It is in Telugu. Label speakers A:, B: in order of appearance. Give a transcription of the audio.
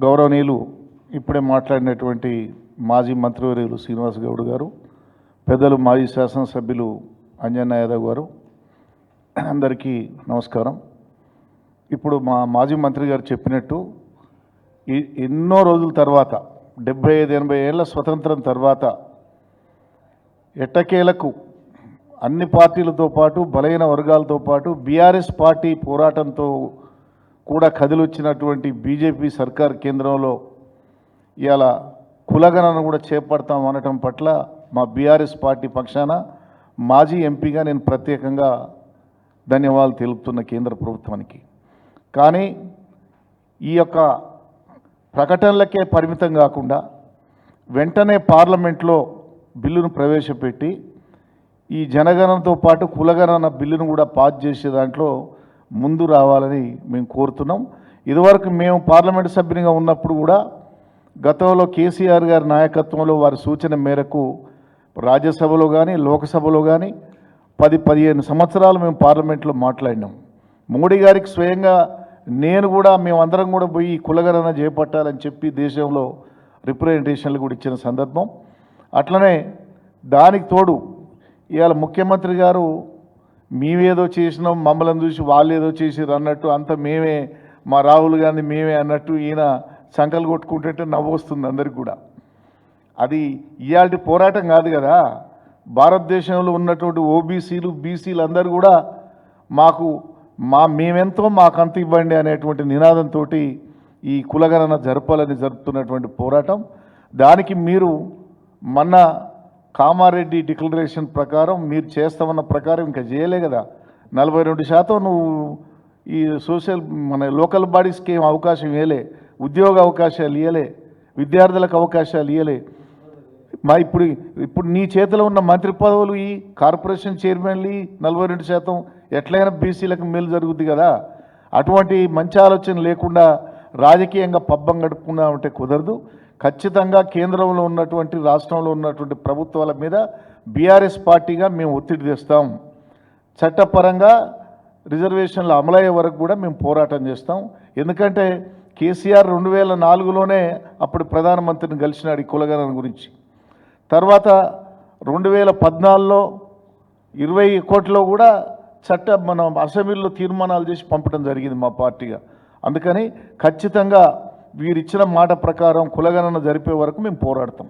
A: గౌరవనీయులు ఇప్పుడే మాట్లాడినటువంటి మాజీ మంత్రివర్యులు శ్రీనివాస్ గౌడ్ గారు, పెద్దలు మాజీ శాసనసభ్యులు అంజన్న యాదవ్ గారు, అందరికీ నమస్కారం. ఇప్పుడు మా మాజీ మంత్రి గారు చెప్పినట్టు ఎన్నో రోజుల తర్వాత 75-80 ఏళ్ల స్వతంత్రం తర్వాత ఎట్టకేలకు అన్ని పార్టీలతో పాటు బలైన వర్గాలతో పాటు బీఆర్ఎస్ పార్టీ పోరాటంతో కూడా కదిలొచ్చినటువంటి బీజేపీ సర్కార్ కేంద్రంలో ఇవాళ కులగణను కూడా చేపడతాం అనటం పట్ల మా బీఆర్ఎస్ పార్టీ పక్షాన మాజీ ఎంపీగా నేను ప్రత్యేకంగా ధన్యవాదాలు తెలుపుతున్న కేంద్ర ప్రభుత్వానికి. కానీ ఈ యొక్క ప్రకటనలకే పరిమితం కాకుండా వెంటనే పార్లమెంట్లో బిల్లును ప్రవేశపెట్టి ఈ జనగణనతో పాటు కులగణన బిల్లును కూడా పాస్ చేసే దాంట్లో ముందు రావాలని మేము కోరుతున్నాం. ఇదివరకు మేము పార్లమెంటు సభ్యునిగా ఉన్నప్పుడు కూడా గతంలో కేసీఆర్ గారి నాయకత్వంలో వారి సూచన మేరకు రాజ్యసభలో కానీ లోకసభలో కానీ 10-15 సంవత్సరాలు మేము పార్లమెంట్లో మాట్లాడినాం. మోడీ గారికి స్వయంగా నేను కూడా మేమందరం కూడా పోయి కులగణన చేపట్టాలని చెప్పి దేశంలో రిప్రజెంటేషన్లు కూడా ఇచ్చిన సందర్భం. అట్లనే దానికి తోడు ఇవాళ ముఖ్యమంత్రి గారు మేమేదో చేసినాం, మమ్మల్ని చూసి వాళ్ళు ఏదో చేసిరు అన్నట్టు అంత మేమే, మా రాహుల్ గాంధీ మేమే అన్నట్టు ఈయన సంకలు కొట్టుకుంటుంటే నవ్వు వస్తుంది అందరికి కూడా. అది ఇవాళ పోరాటం కాదు కదా. భారతదేశంలో ఉన్నటువంటి ఓబీసీలు బీసీలు అందరూ కూడా మేమెంతో మాకంత ఇవ్వండి అనేటువంటి నినాదంతో ఈ కులగణన జరపాలని జరుపుతున్నటువంటి పోరాటం. దానికి మీరు మొన్న కామారెడ్డి డిక్లరేషన్ ప్రకారం మీరు చేస్తామన్న ప్రకారం ఇంకా చేయలే కదా. 42% నువ్వు ఈ మన లోకల్ బాడీస్కి ఏం అవకాశం ఇవ్వలే, ఉద్యోగ అవకాశాలు ఇవ్వలే, విద్యార్థులకు అవకాశాలు ఇవ్వలే. ఇప్పుడు నీ చేతిలో ఉన్న మంత్రి పదవులు ఈ కార్పొరేషన్ చైర్మన్లు 42% ఎట్లయినా బీసీలకు మేలు జరుగుద్ది కదా. అటువంటి మంచి ఆలోచన లేకుండా రాజకీయంగా పబ్బం గడుపుకున్నామంటే కుదరదు. ఖచ్చితంగా కేంద్రంలో ఉన్నటువంటి రాష్ట్రంలో ఉన్నటువంటి ప్రభుత్వాల మీద బీఆర్ఎస్ పార్టీగా మేము ఒత్తిడి తెస్తాం. చట్టపరంగా రిజర్వేషన్లు అమలయ్యే వరకు కూడా మేము పోరాటం చేస్తాం. ఎందుకంటే కేసీఆర్ 2004లోనే అప్పుడు ప్రధానమంత్రిని కలిసినాడు ఈ కులగణన గురించి. తర్వాత 2014లో 20 కోట్లలో కూడా మనం అసెంబ్లీలో తీర్మానాలు చేసి పంపడం జరిగింది మా పార్టీగా. అందుకని ఖచ్చితంగా వీరిచ్చిన మాట ప్రకారం కులగణన జరిపే వరకు మేము పోరాడతాం.